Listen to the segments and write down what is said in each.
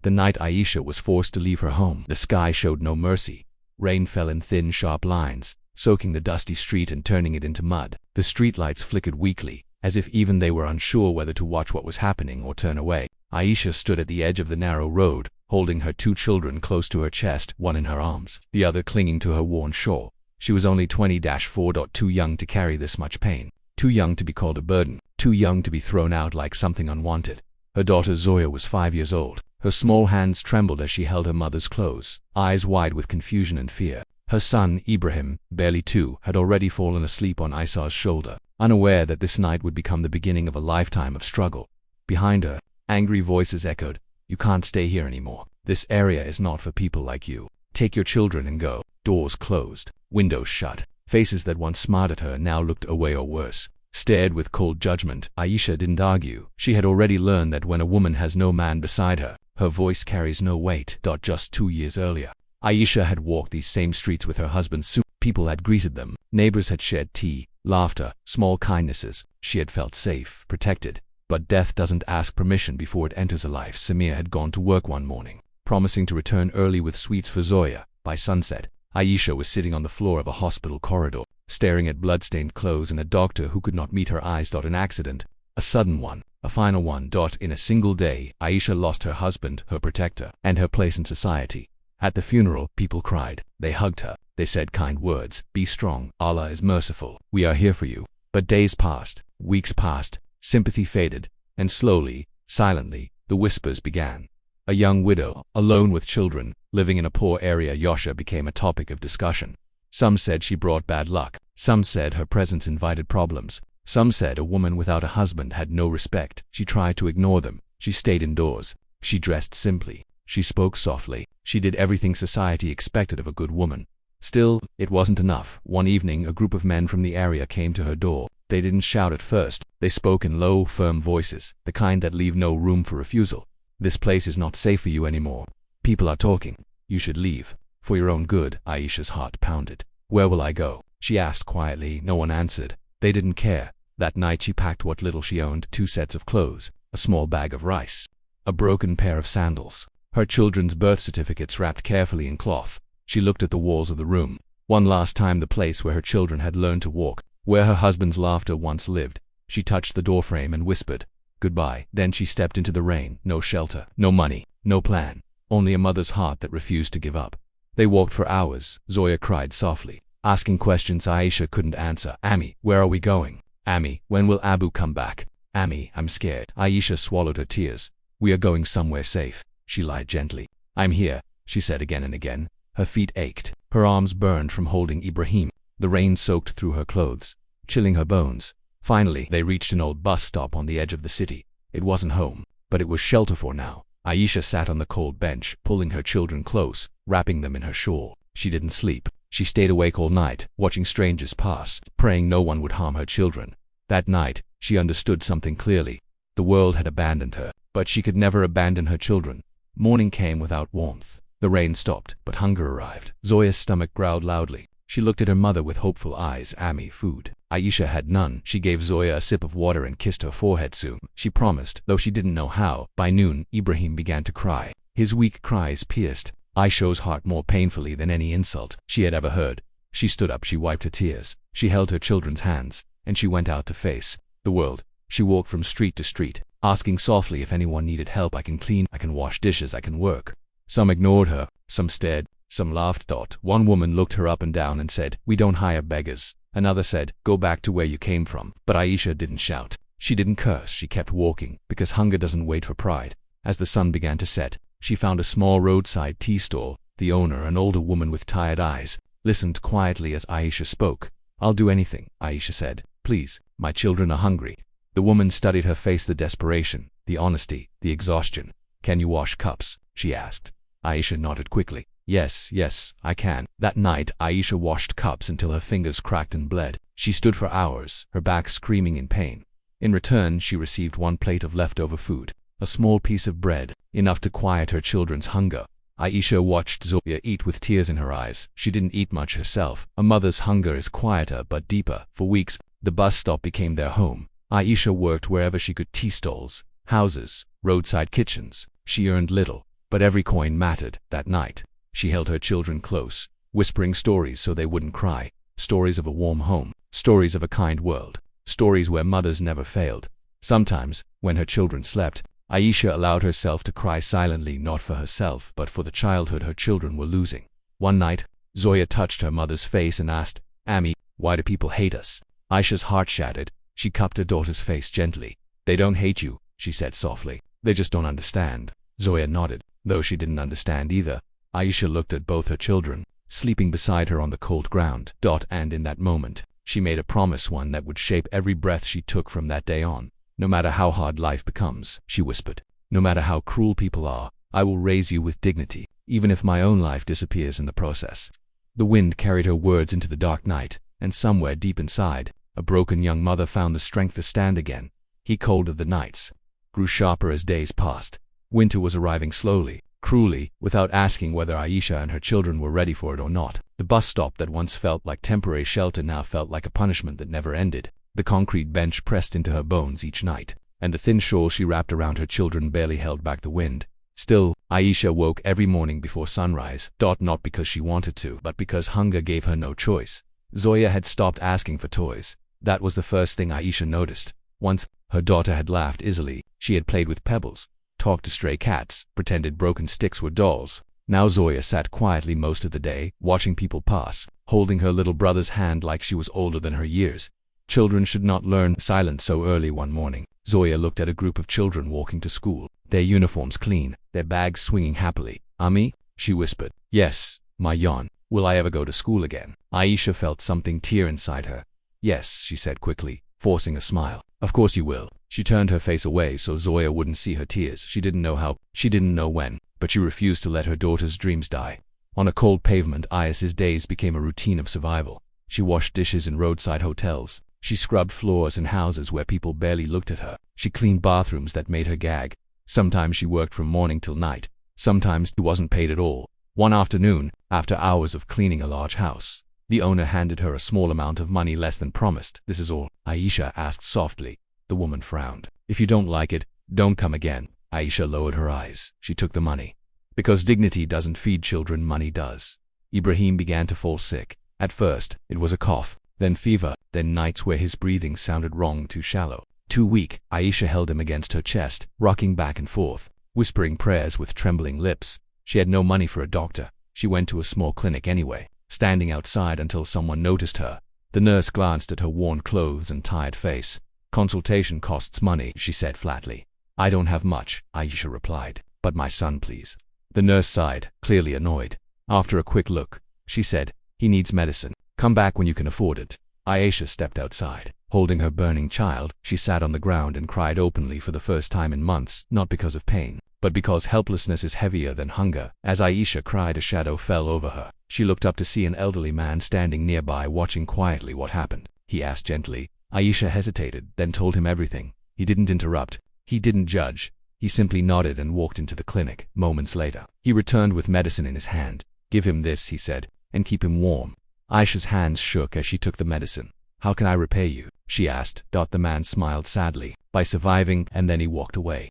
The night Aisha was forced to leave her home, the sky showed no mercy. Rain fell in thin, sharp lines, soaking the dusty street and turning it into mud. The streetlights flickered weakly, as if even they were unsure whether to watch what was happening or turn away. Aisha stood at the edge of the narrow road, holding her 2 children close to her chest, one in her arms, the other clinging to her worn shawl. She was only 20-4. Too young to carry this much pain, too young to be called a burden, too young to be thrown out like something unwanted. Her daughter Zoya was 5 years old. Her small hands trembled as she held her mother's clothes, eyes wide with confusion and fear. Her son, Ibrahim, barely 2, had already fallen asleep on Aisha's shoulder, unaware that this night would become the beginning of a lifetime of struggle. Behind her, angry voices echoed, "You can't stay here anymore. This area is not for people like you. Take your children and go." Doors closed, windows shut. Faces that once smiled at her now looked away or worse, stared with cold judgment. Aisha didn't argue. She had already learned that when a woman has no man beside her, her voice carries no weight. Just 2 years earlier, Aisha had walked these same streets with her husband Sue. People had greeted them. Neighbors had shared tea, laughter, small kindnesses. She had felt safe, protected. But death doesn't ask permission before it enters a life. Samir had gone to work one morning, promising to return early with sweets for Zoya. By sunset, Aisha was sitting on the floor of a hospital corridor, staring at blood-stained clothes and a doctor who could not meet her eyes. An accident, a sudden one, a final one. In a single day, Aisha lost her husband, her protector, and her place in society. At the funeral, people cried. They hugged her. They said kind words. "Be strong. Allah is merciful. We are here for you." But days passed, weeks passed, sympathy faded, and slowly, silently, the whispers began. A young widow, alone with children, living in a poor area, Yosha became a topic of discussion. Some said she brought bad luck. Some said her presence invited problems. Some said a woman without a husband had no respect. She tried to ignore them. She stayed indoors. She dressed simply. She spoke softly. She did everything society expected of a good woman. Still, it wasn't enough. One evening, a group of men from the area came to her door. They didn't shout at first. They spoke in low, firm voices, the kind that leave no room for refusal. "This place is not safe for you anymore. People are talking. You should leave. For your own good." Aisha's heart pounded. "Where will I go?" she asked quietly. No one answered. They didn't care. That night she packed what little she owned, 2 sets of clothes, a small bag of rice, a broken pair of sandals, her children's birth certificates wrapped carefully in cloth. She looked at the walls of the room. One last time, the place where her children had learned to walk, where her husband's laughter once lived. She touched the doorframe and whispered, "Goodbye." Then she stepped into the rain. No shelter, no money, no plan, only a mother's heart that refused to give up. They walked for hours. Zoya cried softly, asking questions Aisha couldn't answer. "Ami, where are we going? Ami, when will Abu come back? Ami, I'm scared." Aisha swallowed her tears. "We are going somewhere safe," she lied gently. "I'm here," she said again and again. Her feet ached. Her arms burned from holding Ibrahim. The rain soaked through her clothes, chilling her bones. Finally, they reached an old bus stop on the edge of the city. It wasn't home, but it was shelter for now. Aisha sat on the cold bench, pulling her children close, wrapping them in her shawl. She didn't sleep. She stayed awake all night, watching strangers pass, praying no one would harm her children. That night, she understood something clearly. The world had abandoned her, but she could never abandon her children. Morning came without warmth. The rain stopped, but hunger arrived. Zoya's stomach growled loudly. She looked at her mother with hopeful eyes. "Ami, food." Aisha had none. She gave Zoya a sip of water and kissed her forehead. "Soon," she promised, though she didn't know how. By noon, Ibrahim began to cry. His weak cries pierced Aisha's heart more painfully than any insult she had ever heard. She stood up. She wiped her tears. She held her children's hands, and she went out to face the world. She walked from street to street, asking softly if anyone needed help. "I can clean, I can wash dishes, I can work." Some ignored her, some stared, some laughed. One woman looked her up and down and said, "We don't hire beggars." Another said, "Go back to where you came from." But Aisha didn't shout. She didn't curse. She kept walking, because hunger doesn't wait for pride. As the sun began to set, she found a small roadside tea stall. The owner, an older woman with tired eyes, listened quietly as Aisha spoke. "I'll do anything," Aisha said. "Please, my children are hungry." The woman studied her face, the desperation, the honesty, the exhaustion. "Can you wash cups?" she asked. Aisha nodded quickly. Yes, I can." That night, Aisha washed cups until her fingers cracked and bled. She stood for hours, her back screaming in pain. In return, she received 1 plate of leftover food, a small piece of bread, enough to quiet her children's hunger. Aisha watched Zoya eat with tears in her eyes. She didn't eat much herself. A mother's hunger is quieter but deeper. For weeks, the bus stop became their home. Aisha worked wherever she could: tea stalls, houses, roadside kitchens. She earned little, But every coin mattered. That night, she held her children close, whispering stories so they wouldn't cry, stories of a warm home, stories of a kind world, stories where mothers never failed. Sometimes, when her children slept, Aisha allowed herself to cry silently, not for herself, but for the childhood her children were losing. One night, Zoya touched her mother's face and asked, "Ami, why do people hate us?" Aisha's heart shattered. She cupped her daughter's face gently. "They don't hate you," she said softly. "They just don't understand." Zoya nodded, though she didn't understand either. Aisha looked at both her children, sleeping beside her on the cold ground. And in that moment, she made a promise, one that would shape every breath she took from that day on. "No matter how hard life becomes," she whispered, "no matter how cruel people are, I will raise you with dignity, even if my own life disappears in the process." The wind carried her words into the dark night, and somewhere deep inside, a broken young mother found the strength to stand again. He cold of the nights grew sharper as days passed. Winter was arriving slowly, cruelly, without asking whether Aisha and her children were ready for it or not. The bus stop that once felt like temporary shelter now felt like a punishment that never ended. The concrete bench pressed into her bones each night, and the thin shawl she wrapped around her children barely held back the wind. Still, Aisha woke every morning before sunrise, not because she wanted to, but because hunger gave her no choice. Zoya had stopped asking for toys. That was the first thing Aisha noticed. Once, her daughter had laughed easily. She had played with pebbles, talked to stray cats, pretended broken sticks were dolls. Now Zoya sat quietly most of the day, watching people pass, holding her little brother's hand like she was older than her years. Children should not learn silence so early. One morning, Zoya looked at a group of children walking to school, their uniforms clean, their bags swinging happily. "Ami," she whispered. "Yes, my Yon. Will I ever go to school again?" Aisha felt something tear inside her. "Yes," she said quickly, forcing a smile. "Of course you will." She turned her face away so Zoya wouldn't see her tears. She didn't know how, she didn't know when, but she refused to let her daughter's dreams die. On a cold pavement, Aisha's days became a routine of survival. She washed dishes in roadside hotels. She scrubbed floors in houses where people barely looked at her. She cleaned bathrooms that made her gag. Sometimes she worked from morning till night. Sometimes she wasn't paid at all. One afternoon, after hours of cleaning a large house, the owner handed her a small amount of money, less than promised. "This is all?" Aisha asked softly. The woman frowned. "If you don't like it, don't come again." Aisha lowered her eyes. She took the money. "Because dignity doesn't feed children, money does." Ibrahim began to fall sick. At first, it was a cough, then fever, then nights where his breathing sounded wrong, too shallow, too weak. Aisha held him against her chest, rocking back and forth, whispering prayers with trembling lips. She had no money for a doctor. She went to a small clinic anyway, standing outside until someone noticed her. The nurse glanced at her worn clothes and tired face. "Consultation costs money," she said flatly. "I don't have much," Aisha replied. "But my son, please." The nurse sighed, clearly annoyed. After a quick look, she said, "He needs medicine. Come back when you can afford it." Aisha stepped outside. Holding her burning child, she sat on the ground and cried openly for the first time in months, not because of pain, but because helplessness is heavier than hunger. As Aisha cried, a shadow fell over her. She looked up to see an elderly man standing nearby, watching quietly. "What happened?" he asked gently. Aisha hesitated, then told him everything. He didn't interrupt. He didn't judge. He simply nodded and walked into the clinic. Moments later, he returned with medicine in his hand. "Give him this," he said, "and keep him warm." Aisha's hands shook as she took the medicine. "How can I repay you?" she asked. The man smiled sadly. "By surviving," and then he walked away.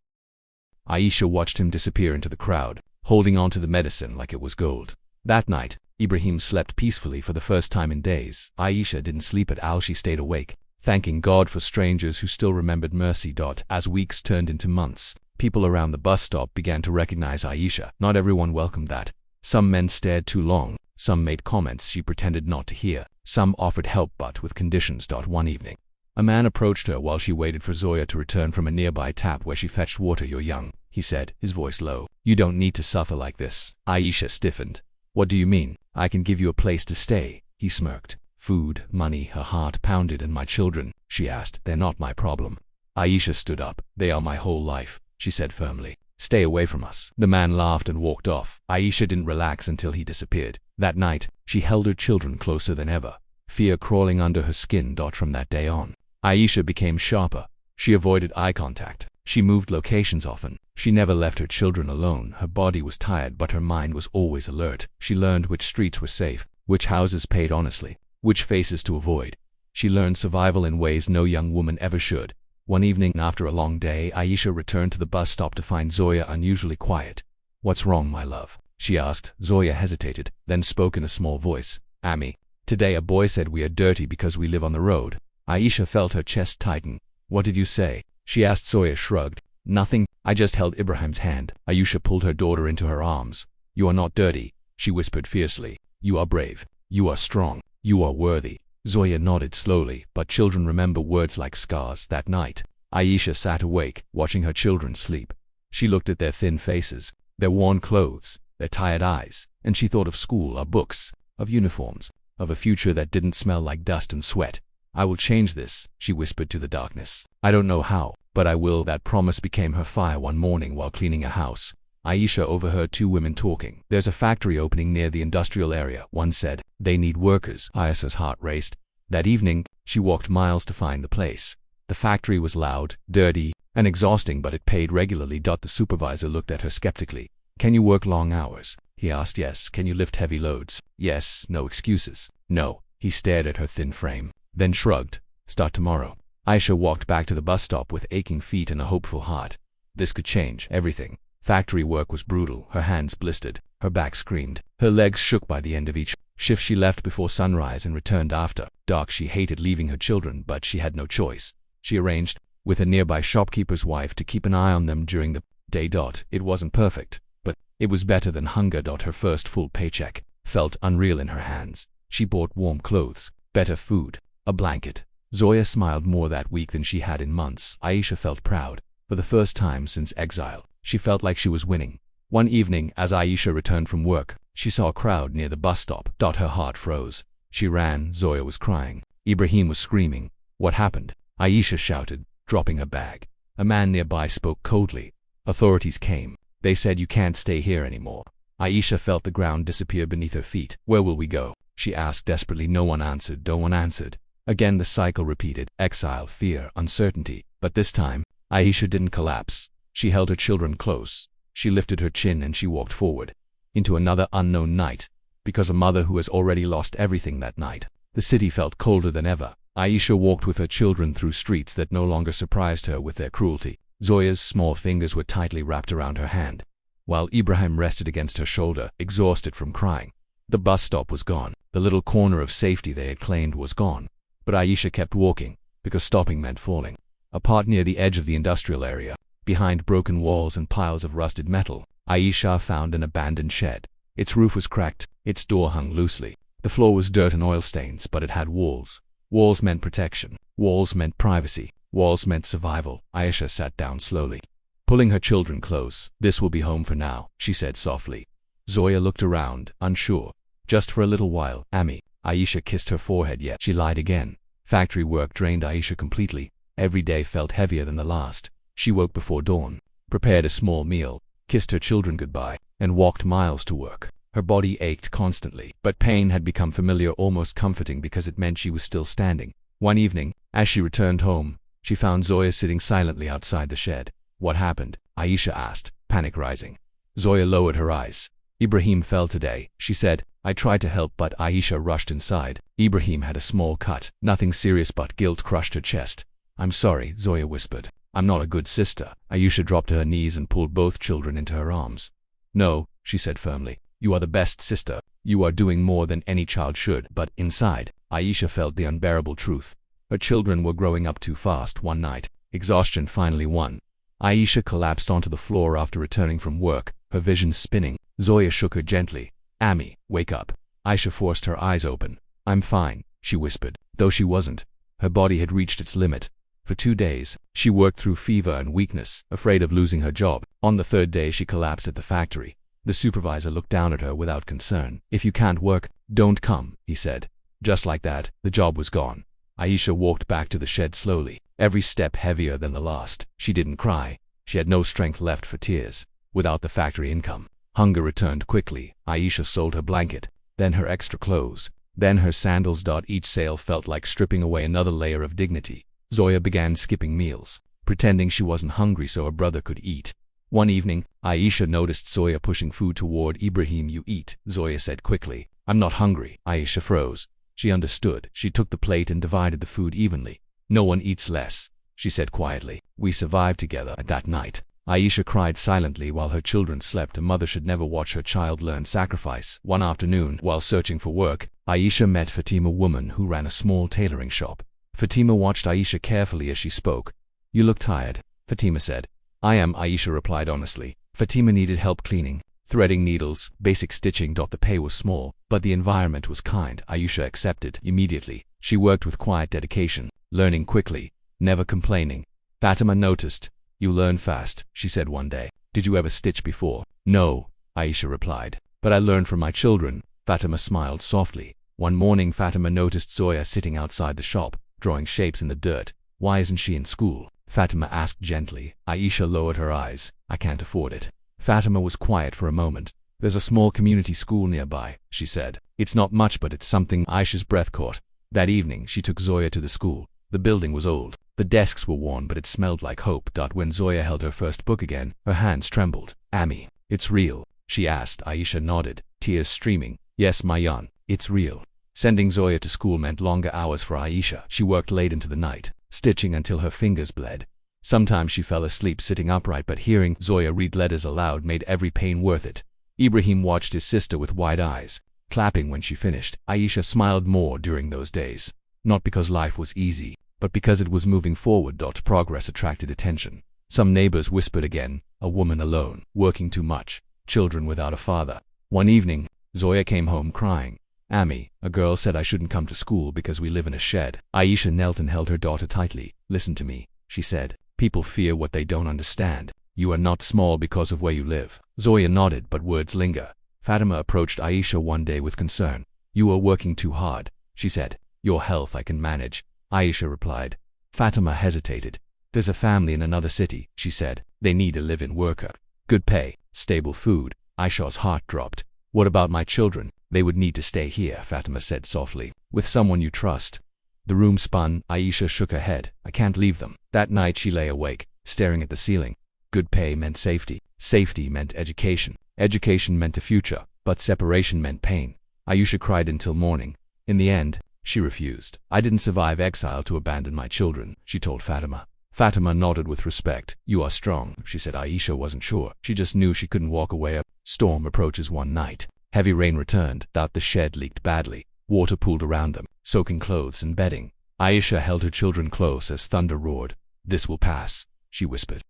Aisha watched him disappear into the crowd, holding on to the medicine like it was gold. That night, Ibrahim slept peacefully for the first time in days. Aisha didn't sleep at all. She stayed awake, thanking God for strangers who still remembered mercy. As weeks turned into months, people around the bus stop began to recognize Aisha. Not everyone welcomed that. Some men stared too long. Some made comments she pretended not to hear. Some offered help, but with conditions. One evening, a man approached her while she waited for Zoya to return from a nearby tap where she fetched water. "You're young," he said, his voice low. "You don't need to suffer like this." Aisha stiffened. "What do you mean?" "I can give you a place to stay," he smirked. "Food, money." Her heart pounded. "And my children?" she asked. "They're not my problem." Aisha stood up. "They are my whole life," she said firmly. "Stay away from us." The man laughed and walked off. Aisha didn't relax until he disappeared. That night, she held her children closer than ever, fear crawling under her skin. From that day on, Aisha became sharper. She avoided eye contact. She moved locations often. She never left her children alone. Her body was tired, but her mind was always alert. She learned which streets were safe, which houses paid honestly, which faces to avoid. She learned survival in ways no young woman ever should. One evening after a long day, Aisha returned to the bus stop to find Zoya unusually quiet. "What's wrong, my love?" she asked. Zoya hesitated, then spoke in a small voice. "Ami, today a boy said we are dirty because we live on the road." Aisha felt her chest tighten. "What did you say?" she asked. Zoya shrugged. "Nothing. I just held Ibrahim's hand." Aisha pulled her daughter into her arms. "You are not dirty," she whispered fiercely. "You are brave. You are strong. You are worthy." Zoya nodded slowly, but children remember words like scars. That night, Aisha sat awake, watching her children sleep. She looked at their thin faces, their worn clothes, their tired eyes, and she thought of school, of books, of uniforms, of a future that didn't smell like dust and sweat. "I will change this," she whispered to the darkness. "I don't know how, but I will." That promise became her fire. One morning while cleaning a house, Aisha overheard two women talking. "There's a factory opening near the industrial area," one said. "They need workers." Aisha's heart raced. That evening, she walked miles to find the place. The factory was loud, dirty, and exhausting, but it paid regularly. The supervisor looked at her skeptically. "Can you work long hours?" he asked. "Yes." "Can you lift heavy loads?" "Yes." "No excuses?" "No." He stared at her thin frame, then shrugged. "Start tomorrow." Aisha walked back to the bus stop with aching feet and a hopeful heart. This could change everything. Factory work was brutal. Her hands blistered. Her back screamed. Her legs shook. By the end of each shift she left before sunrise and returned after dark. She hated leaving her children, but she had no choice. She arranged with a nearby shopkeeper's wife to keep an eye on them during the day. It wasn't perfect, but it was better than hunger. Her first full paycheck felt unreal in her hands. She bought warm clothes, better food, a blanket. Zoya smiled more that week than she had in months. Aisha felt proud. For the first time since exile, she felt like she was winning. One evening, as Aisha returned from work, she saw a crowd near the bus stop. Her heart froze. She ran. Zoya was crying. Ibrahim was screaming. "What happened?" Aisha shouted, dropping her bag. A man nearby spoke coldly. "Authorities came. They said you can't stay here anymore." Aisha felt the ground disappear beneath her feet. "Where will we go?" she asked desperately. No one answered. No one answered. Again the cycle repeated. Exile, fear, uncertainty. But this time, Aisha didn't collapse. She held her children close. She lifted her chin and she walked forward into another unknown night. Because a mother who has already lost everything that night, the city felt colder than ever. Aisha walked with her children through streets that no longer surprised her with their cruelty. Zoya's small fingers were tightly wrapped around her hand, while Ibrahim rested against her shoulder, exhausted from crying. The bus stop was gone. The little corner of safety they had claimed was gone. But Aisha kept walking, because stopping meant falling. Apart near the edge of the industrial area, behind broken walls and piles of rusted metal, Aisha found an abandoned shed. Its roof was cracked, its door hung loosely. The floor was dirt and oil stains, but it had walls. Walls meant protection. Walls meant privacy. Walls meant survival. Aisha sat down slowly, pulling her children close. "This will be home for now," she said softly. Zoya looked around, unsure. "Just for a little while, Ami." Aisha kissed her forehead, yet she lied again. Factory work drained Aisha completely. Every day felt heavier than the last. She woke before dawn, prepared a small meal, kissed her children goodbye, and walked miles to work. Her body ached constantly, but pain had become familiar, almost comforting, because it meant she was still standing. One evening, as she returned home, she found Zoya sitting silently outside the shed. "What happened?" Aisha asked, panic rising. Zoya lowered her eyes. "Ibrahim fell today," she said. "I tried to help, but..." Aisha rushed inside. Ibrahim had a small cut. Nothing serious, but guilt crushed her chest. "I'm sorry," Zoya whispered. "I'm not a good sister." Aisha dropped to her knees and pulled both children into her arms. "No," she said firmly. "You are the best sister. You are doing more than any child should." But inside, Aisha felt the unbearable truth. Her children were growing up too fast. One night, exhaustion finally won. Aisha collapsed onto the floor after returning from work, her vision spinning. Zoya shook her gently. "Ami, wake up." Aisha forced her eyes open. "I'm fine," she whispered, though she wasn't. Her body had reached its limit. For 2 days, she worked through fever and weakness, afraid of losing her job. On the 3rd day, she collapsed at the factory. The supervisor looked down at her without concern. "If you can't work, don't come," he said. Just like that, the job was gone. Aisha walked back to the shed slowly, every step heavier than the last. She didn't cry. She had no strength left for tears. Without the factory income, hunger returned quickly. Aisha sold her blanket, then her extra clothes, then her sandals. Each sale felt like stripping away another layer of dignity. Zoya began skipping meals, pretending she wasn't hungry so her brother could eat. One evening, Aisha noticed Zoya pushing food toward Ibrahim. "You eat," Zoya said quickly. "I'm not hungry." Aisha froze. She understood. She took the plate and divided the food evenly. "No one eats less," she said quietly. "We survived together." That night, Aisha cried silently while her children slept. A mother should never watch her child learn sacrifice. One afternoon, while searching for work, Aisha met Fatima, a woman who ran a small tailoring shop. Fatima watched Aisha carefully as she spoke. "You look tired," Fatima said. "I am," Aisha replied honestly. Fatima needed help cleaning, threading needles, basic stitching. The pay was small, but the environment was kind. Aisha accepted immediately. She worked with quiet dedication, learning quickly, never complaining. Fatima noticed. "You learn fast," she said one day. "Did you ever stitch before?" "No," Aisha replied. "But I learned from my children." Fatima smiled softly. One morning Fatima noticed Zoya sitting outside the shop, drawing shapes in the dirt. "Why isn't she in school?" Fatima asked gently. Aisha lowered her eyes. "I can't afford it." Fatima was quiet for a moment. "There's a small community school nearby," she said. "It's not much, but it's something." Aisha's breath caught. That evening she took Zoya to the school. The building was old. The desks were worn, but it smelled like hope. When Zoya held her first book again, her hands trembled. "Ami, it's real?" she asked. Aisha nodded, tears streaming. "Yes, my Yan, it's real." Sending Zoya to school meant longer hours for Aisha. She worked late into the night, stitching until her fingers bled. Sometimes she fell asleep sitting upright, but hearing Zoya read letters aloud made every pain worth it. Ibrahim watched his sister with wide eyes, clapping when she finished. Aisha smiled more during those days, not because life was easy, but because it was moving forward. Progress attracted attention. Some neighbors whispered again, "A woman alone, working too much, children without a father." One evening, Zoya came home crying. "Ami, a girl said I shouldn't come to school because we live in a shed." Aisha knelt and held her daughter tightly. "Listen to me," she said. "People fear what they don't understand. You are not small because of where you live." Zoya nodded, but words linger. Fatima approached Aisha one day with concern. "You are working too hard," she said. "Your health I can manage," Aisha replied. Fatima hesitated. "There's a family in another city," she said. "They need a live-in worker. Good pay, stable food." Aisha's heart dropped. "What about my children? They would need to stay here," Fatima said softly. "With someone you trust." The room spun. Aisha shook her head. "I can't leave them." That night she lay awake, staring at the ceiling. Good pay meant safety. Safety meant education. Education meant a future, but separation meant pain. Aisha cried until morning. In the end, she refused. "I didn't survive exile to abandon my children," she told Fatima. Fatima nodded with respect. "You are strong," she said. Aisha wasn't sure. She just knew she couldn't walk away. A storm approaches one night. Heavy rain returned. The shed leaked badly. Water pooled around them, soaking clothes and bedding. Aisha held her children close as thunder roared. "This will pass," she whispered.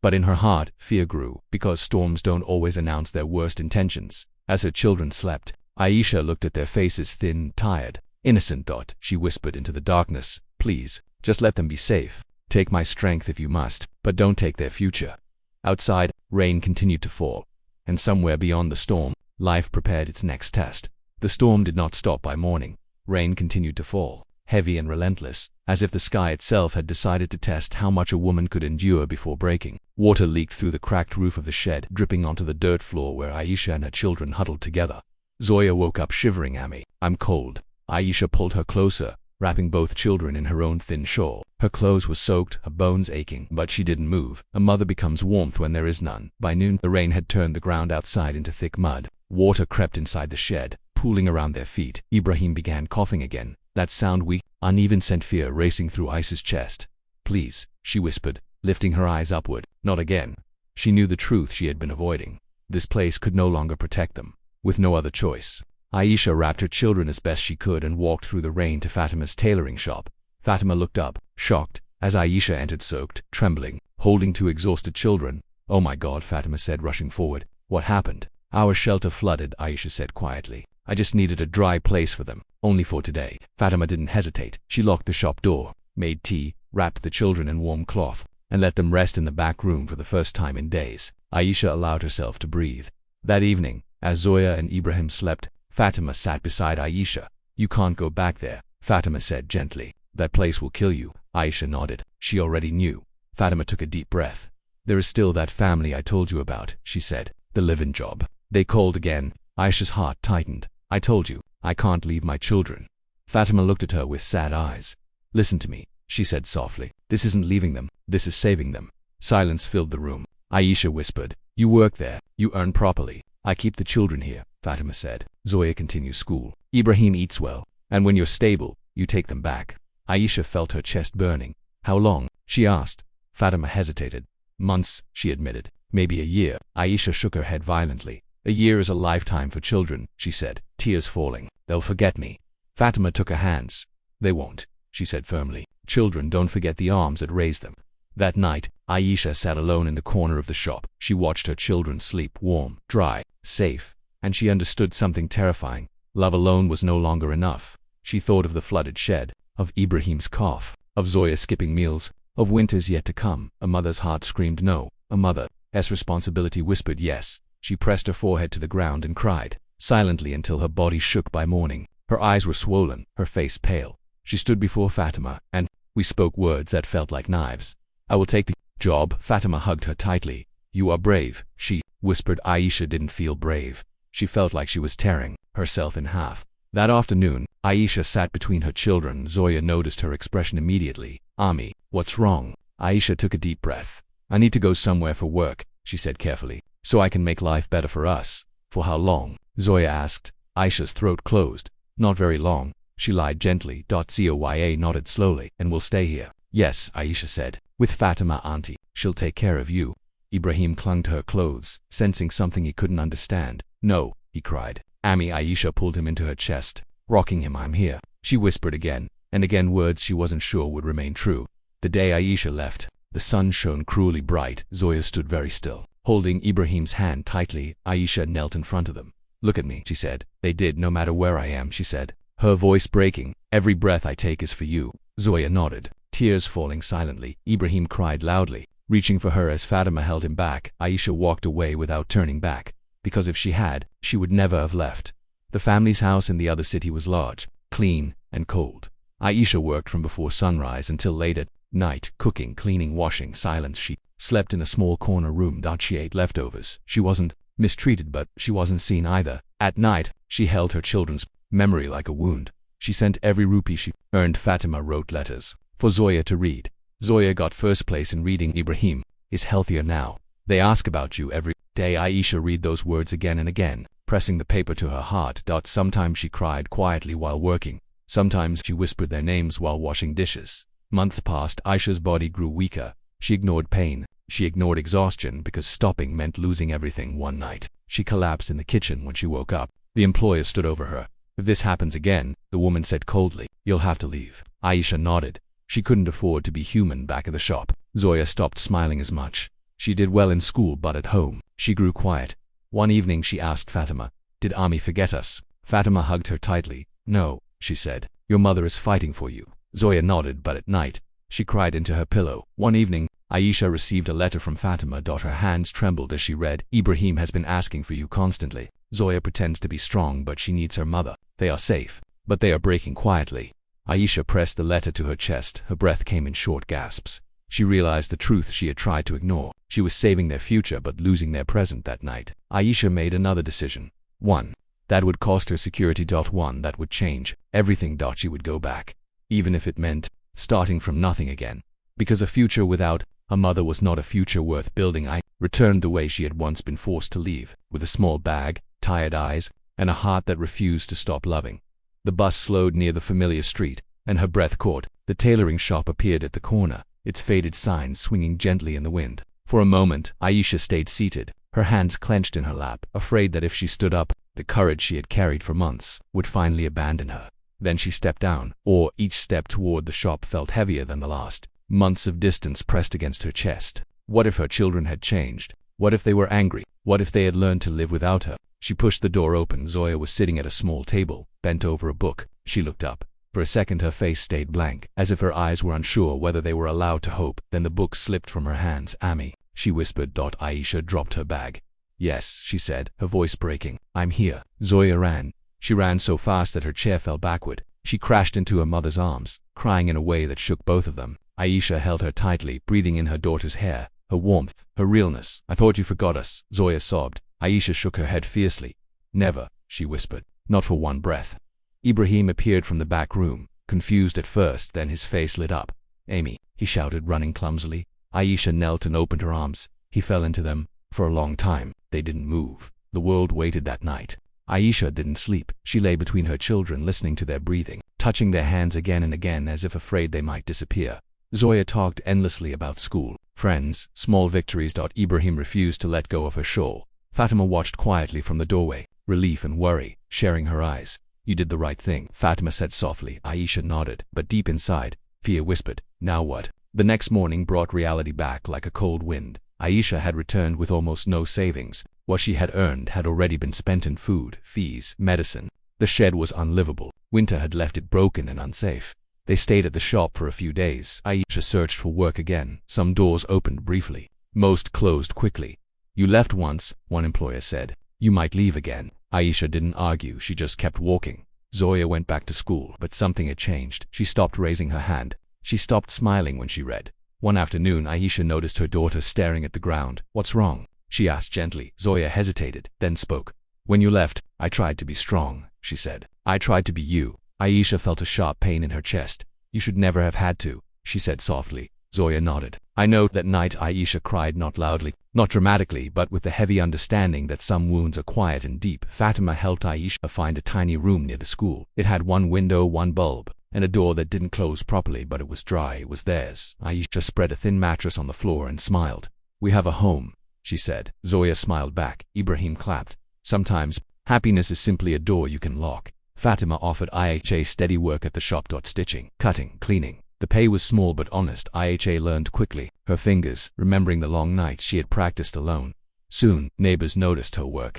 But in her heart, fear grew, because storms don't always announce their worst intentions. As her children slept, Aisha looked at their faces, thin, tired. "Innocent," she whispered into the darkness. "Please, just let them be safe. Take my strength if you must, but don't take their future." Outside, rain continued to fall. And somewhere beyond the storm, life prepared its next test. The storm did not stop by morning. Rain continued to fall, heavy and relentless, as if the sky itself had decided to test how much a woman could endure before breaking. Water leaked through the cracked roof of the shed, dripping onto the dirt floor where Aisha and her children huddled together. Zoya woke up shivering. "Ami, I'm cold." Aisha pulled her closer, wrapping both children in her own thin shawl. Her clothes were soaked, her bones aching, but she didn't move. A mother becomes warmth when there is none. By noon, the rain had turned the ground outside into thick mud. Water crept inside the shed, pooling around their feet. Ibrahim began coughing again. That sound weak, uneven sent fear racing through Aisha's chest. "Please," she whispered, lifting her eyes upward. "Not again." She knew the truth she had been avoiding. This place could no longer protect them. With no other choice, Aisha wrapped her children as best she could and walked through the rain to Fatima's tailoring shop. Fatima looked up, shocked, as Aisha entered, soaked, trembling, holding two exhausted children. "Oh my God," Fatima said, rushing forward. "What happened?" "Our shelter flooded," Aisha said quietly. "I just needed a dry place for them, only for today." Fatima didn't hesitate. She locked the shop door, made tea, wrapped the children in warm cloth, and let them rest in the back room for the first time in days. Aisha allowed herself to breathe. That evening, as Zoya and Ibrahim slept, Fatima sat beside Aisha. "You can't go back there," Fatima said gently. "That place will kill you." Aisha nodded. She already knew. Fatima took a deep breath. "There is still that family I told you about," she said. "The live-in job." They called again. Aisha's heart tightened. "I told you, I can't leave my children." Fatima looked at her with sad eyes. "Listen to me," she said softly. "This isn't leaving them, this is saving them." Silence filled the room. Aisha whispered, "You work there, you earn properly. I keep the children here," Fatima said. "Zoya continues school. Ibrahim eats well. And when you're stable, you take them back." Aisha felt her chest burning. "How long?" she asked. Fatima hesitated. Months, she admitted. Maybe a year. Aisha shook her head violently. A year is a lifetime for children, she said, tears falling. They'll forget me. Fatima took her hands. They won't, she said firmly. Children don't forget the arms that raised them. That night, Aisha sat alone in the corner of the shop. She watched her children sleep warm, dry, safe, and she understood something terrifying. Love alone was no longer enough. She thought of the flooded shed, of Ibrahim's cough, of Zoya skipping meals, of winters yet to come. A mother's heart screamed no. A mother's responsibility whispered yes. She pressed her forehead to the ground and cried, silently until her body shook by morning. Her eyes were swollen, her face pale. She stood before Fatima, and we spoke words that felt like knives. I will take the job. Fatima hugged her tightly. You are brave, she whispered. Aisha didn't feel brave. She felt like she was tearing herself in half. That afternoon, Aisha sat between her children. Zoya noticed her expression immediately. Ami, what's wrong? Aisha took a deep breath. I need to go somewhere for work, she said carefully, so I can make life better for us. For how long? Zoya asked. Aisha's throat closed. Not very long, she lied gently. Zoya nodded slowly. And we'll stay here. Yes, Aisha said. With Fatima auntie, she'll take care of you. Ibrahim clung to her clothes, sensing something he couldn't understand. No, he cried. Ami. Aisha pulled him into her chest, rocking him. I'm here, she whispered again, and again words she wasn't sure would remain true. The day Aisha left, the sun shone cruelly bright. Zoya stood very still, holding Ibrahim's hand tightly. Aisha knelt in front of them. Look at me, she said. They did no matter where I am, she said, her voice breaking. Every breath I take is for you. Zoya nodded, tears falling silently. Ibrahim cried loudly, reaching for her as Fatima held him back. Aisha walked away without turning back, because if she had, she would never have left. The family's house in the other city was large, clean, and cold. Aisha worked from before sunrise until late at night, cooking, cleaning, washing. Silence. She slept in a small corner room. She ate leftovers. She wasn't mistreated, but she wasn't seen either. At night, she held her children's memory like a wound. She sent every rupee she earned. Fatima wrote letters for Zoya to read. Zoya got first place in reading. Ibrahim is healthier now. They ask about you every day. Aisha read those words again and again, pressing the paper to her heart. Sometimes she cried quietly while working. Sometimes she whispered their names while washing dishes. Months passed. Aisha's body grew weaker. She ignored pain. She ignored exhaustion because stopping meant losing everything. One night, she collapsed in the kitchen. When she woke up, the employer stood over her. If this happens again, the woman said coldly, you'll have to leave. Aisha nodded. She couldn't afford to be human back at the shop. Zoya stopped smiling as much. She did well in school, but at home, she grew quiet. One evening she asked Fatima, did Ami forget us? Fatima hugged her tightly. No, she said. Your mother is fighting for you. Zoya nodded, but at night, she cried into her pillow. One evening, Aisha received a letter from Fatima. Her hands trembled as she read, Ibrahim has been asking for you constantly. Zoya pretends to be strong, but she needs her mother. They are safe, but they are breaking quietly. Aisha pressed the letter to her chest. Her breath came in short gasps. She realized the truth she had tried to ignore. She was saving their future but losing their present. That night, Aisha made another decision. One that would cost her security. One that would change everything. She would go back, even if it meant starting from nothing again. Because a future without a mother was not a future worth building. I returned the way she had once been forced to leave, with a small bag, tired eyes, and a heart that refused to stop loving. The bus slowed near the familiar street, and her breath caught. The tailoring shop appeared at the corner, its faded signs swinging gently in the wind. For a moment, Aisha stayed seated, her hands clenched in her lap, afraid that if she stood up, the courage she had carried for months would finally abandon her. Then she stepped down, or each step toward the shop felt heavier than the last. Months of distance pressed against her chest. What if her children had changed? What if they were angry? What if they had learned to live without her? She pushed the door open. Zoya was sitting at a small table, bent over a book. She looked up. For a second her face stayed blank, as if her eyes were unsure whether they were allowed to hope. Then the book slipped from her hands. Ami, she whispered. Aisha dropped her bag. Yes, she said, her voice breaking. I'm here. Zoya ran. She ran so fast that her chair fell backward. She crashed into her mother's arms, crying in a way that shook both of them. Aisha held her tightly, breathing in her daughter's hair, her warmth, her realness. I thought you forgot us, Zoya sobbed. Aisha shook her head fiercely. Never, she whispered. Not for one breath. Ibrahim appeared from the back room, confused at first, then his face lit up. Amy, he shouted, running clumsily. Aisha knelt and opened her arms. He fell into them. For a long time, they didn't move. The world waited that night. Aisha didn't sleep. She lay between her children, listening to their breathing, touching their hands again and again as if afraid they might disappear. Zoya talked endlessly about school, Friends, small victories. Ibrahim refused to let go of her shawl. Fatima watched quietly from the doorway, relief and worry sharing her eyes. You did the right thing, Fatima said softly. Aisha nodded, but deep inside, fear whispered, now what? The next morning brought reality back like a cold wind. Aisha had returned with almost no savings. What she had earned had already been spent in food, fees, medicine. The shed was unlivable. Winter had left it broken and unsafe. They stayed at the shop for a few days. Aisha searched for work again. Some doors opened briefly. Most closed quickly. You left once, one employer said. You might leave again. Aisha didn't argue, she just kept walking. Zoya went back to school, but something had changed. She stopped raising her hand. She stopped smiling when she read. One afternoon, Aisha noticed her daughter staring at the ground. What's wrong? She asked gently. Zoya hesitated, then spoke. When you left, I tried to be strong, she said. I tried to be you. Aisha felt a sharp pain in her chest. You should never have had to, she said softly. Zoya nodded. I know. That night Aisha cried, not loudly, not dramatically, but with the heavy understanding that some wounds are quiet and deep. Fatima helped Aisha find a tiny room near the school. It had one window, one bulb, and a door that didn't close properly, but it was dry. It was theirs. Aisha spread a thin mattress on the floor and smiled. We have a home, she said. Zoya smiled back. Ibrahim clapped. Sometimes, happiness is simply a door you can lock. Fatima offered Aisha steady work at the shop. Stitching, cutting, cleaning. The pay was small but honest. Aisha learned quickly. Her fingers, remembering the long nights she had practiced alone. Soon, neighbors noticed her work.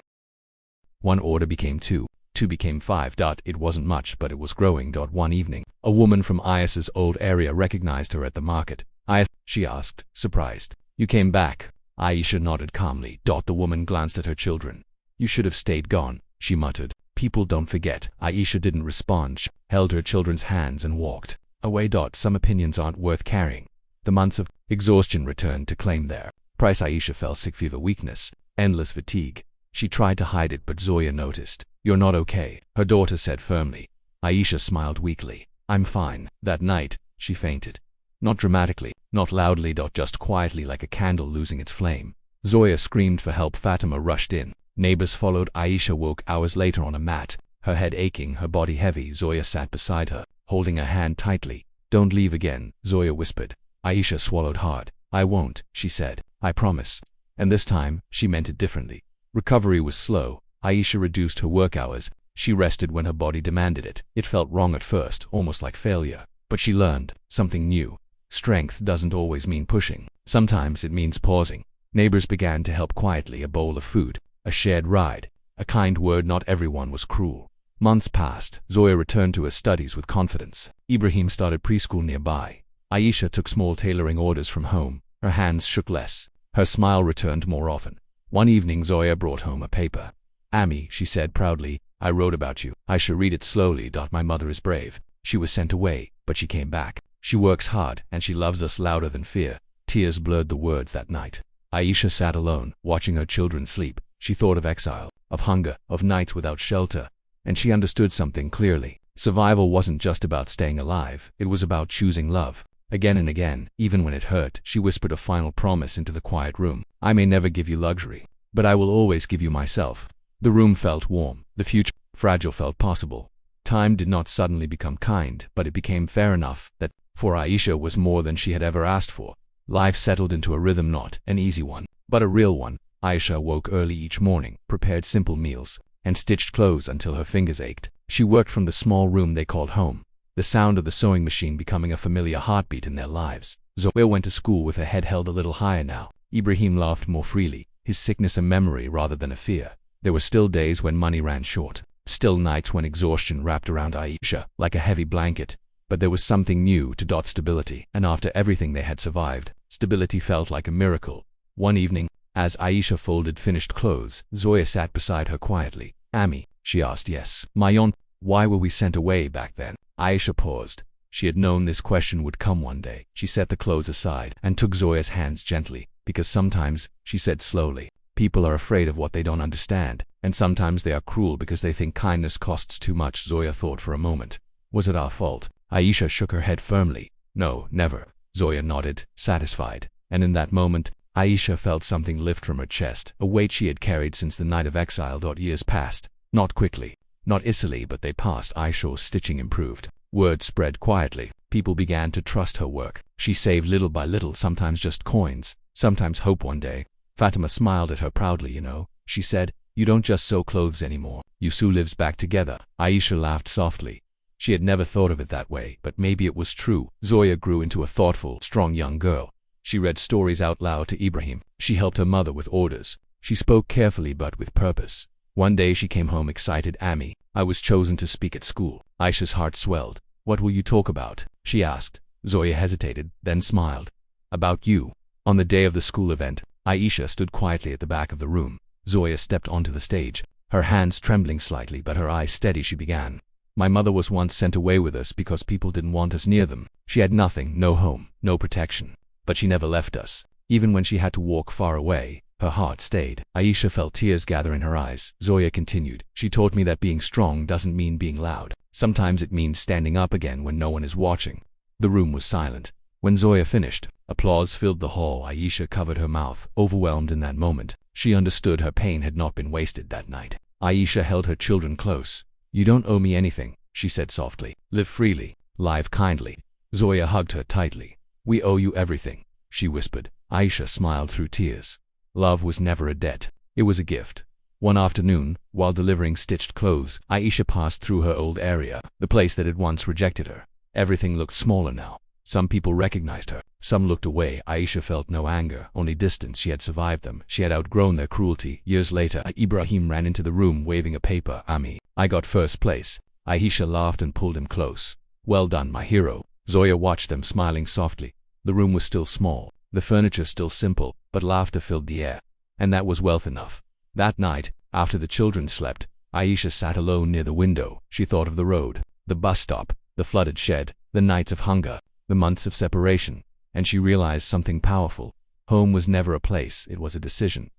One order became two. Two became five. It wasn't much, but it was growing. One evening, a woman from Aisha's old area recognized her at the market. Aisha, she asked, surprised. You came back? Aisha nodded calmly. The woman glanced at her children. You should have stayed gone, she muttered. People don't forget. Aisha didn't respond. She held her children's hands and walked away. Some opinions aren't worth carrying. The months of exhaustion returned to claim their price. Aisha felt sick, fever, weakness, endless fatigue. She tried to hide it, but Zoya noticed. You're not okay, her daughter said firmly. Aisha smiled weakly. I'm fine. That night, she fainted. Not dramatically, not loudly, just quietly, like a candle losing its flame. Zoya screamed for help. Fatima rushed in. Neighbors followed. Aisha woke hours later on a mat, her head aching, her body heavy. Zoya sat beside her, holding her hand tightly. Don't leave again, Zoya whispered. Aisha swallowed hard. I won't, she said. I promise. And this time, she meant it differently. Recovery was slow. Aisha reduced her work hours. She rested when her body demanded it. It felt wrong at first, almost like failure. But she learned something new. Strength doesn't always mean pushing. Sometimes it means pausing. Neighbors began to help quietly. A bowl of food, a shared ride, a kind word. Not everyone was cruel. Months passed. Zoya returned to her studies with confidence. Ibrahim started preschool nearby. Aisha took small tailoring orders from home. Her hands shook less. Her smile returned more often. One evening Zoya brought home a paper. Ami, she said proudly, I wrote about you. Aisha read it slowly. My mother is brave. She was sent away, but she came back. She works hard, and she loves us louder than fear. Tears blurred the words that night. Aisha sat alone, watching her children sleep. She thought of exile, of hunger, of nights without shelter. And she understood something clearly. Survival wasn't just about staying alive. It was about choosing love. Again and again, even when it hurt, she whispered a final promise into the quiet room. I may never give you luxury, but I will always give you myself. The room felt warm. The future, fragile, felt possible. Time did not suddenly become kind, but it became fair enough that, for Aisha, was more than she had ever asked for. Life settled into a rhythm, not an easy one, but a real one. Aisha woke early each morning, prepared simple meals, and stitched clothes until her fingers ached. She worked from the small room they called home, the sound of the sewing machine becoming a familiar heartbeat in their lives. Zoya went to school with her head held a little higher now. Ibrahim laughed more freely, his sickness a memory rather than a fear. There were still days when money ran short, still nights when exhaustion wrapped around Aisha like a heavy blanket. But there was something new to stability, and after everything they had survived, stability felt like a miracle. One evening, as Aisha folded finished clothes, Zoya sat beside her quietly. Ami, she asked. Yes, my aunt. Why were we sent away back then? Aisha paused. She had known this question would come one day. She set the clothes aside and took Zoya's hands gently. Because sometimes, she said slowly, people are afraid of what they don't understand, and sometimes they are cruel because they think kindness costs too much. Zoya thought for a moment. Was it our fault? Aisha shook her head firmly. No, never. Zoya nodded, satisfied. And in that moment, Aisha felt something lift from her chest, a weight she had carried since the night of exile. Years passed. Not quickly, not easily, but they passed. Aisha's stitching improved. Word spread quietly. People began to trust her work. She saved little by little, sometimes just coins, sometimes hope one day. Fatima smiled at her proudly. You know, she said, you don't just sew clothes anymore. You sew lives back together. Aisha laughed softly. She had never thought of it that way, but maybe it was true. Zoya grew into a thoughtful, strong young girl. She read stories out loud to Ibrahim. She helped her mother with orders. She spoke carefully but with purpose. One day she came home excited. Ami, I was chosen to speak at school. Aisha's heart swelled. What will you talk about? She asked. Zoya hesitated, then smiled. About you. On the day of the school event, Aisha stood quietly at the back of the room. Zoya stepped onto the stage, her hands trembling slightly but her eyes steady. She began. My mother was once sent away with us because people didn't want us near them. She had nothing, no home, no protection. But she never left us. Even when she had to walk far away, her heart stayed. Aisha felt tears gather in her eyes. Zoya continued. She taught me that being strong doesn't mean being loud. Sometimes it means standing up again when no one is watching. The room was silent. When Zoya finished, applause filled the hall. Aisha covered her mouth, overwhelmed in that moment. She understood her pain had not been wasted that night. Aisha held her children close. You don't owe me anything, she said softly. Live freely, live kindly. Zoya hugged her tightly. We owe you everything, she whispered. Aisha smiled through tears. Love was never a debt. It was a gift. One afternoon, while delivering stitched clothes, Aisha passed through her old area, the place that had once rejected her. Everything looked smaller now. Some people recognized her. Some looked away. Aisha felt no anger, only distance. She had survived them. She had outgrown their cruelty. Years later, Ibrahim ran into the room waving a paper. Ami, I got first place. Aisha laughed and pulled him close. Well done, my hero. Zoya watched them, smiling softly. The room was still small, the furniture still simple, but laughter filled the air. And that was wealth enough. That night, after the children slept, Aisha sat alone near the window. She thought of the road, the bus stop, the flooded shed, the nights of hunger, the months of separation, and she realized something powerful. Home was never a place, it was a decision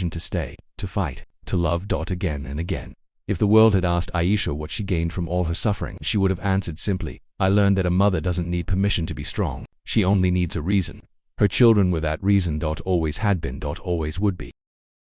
to stay, to fight, to love. Again and again. If the world had asked Aisha what she gained from all her suffering, she would have answered simply, I learned that a mother doesn't need permission to be strong, she only needs a reason. Her children were that reason. Always had been. Always would be.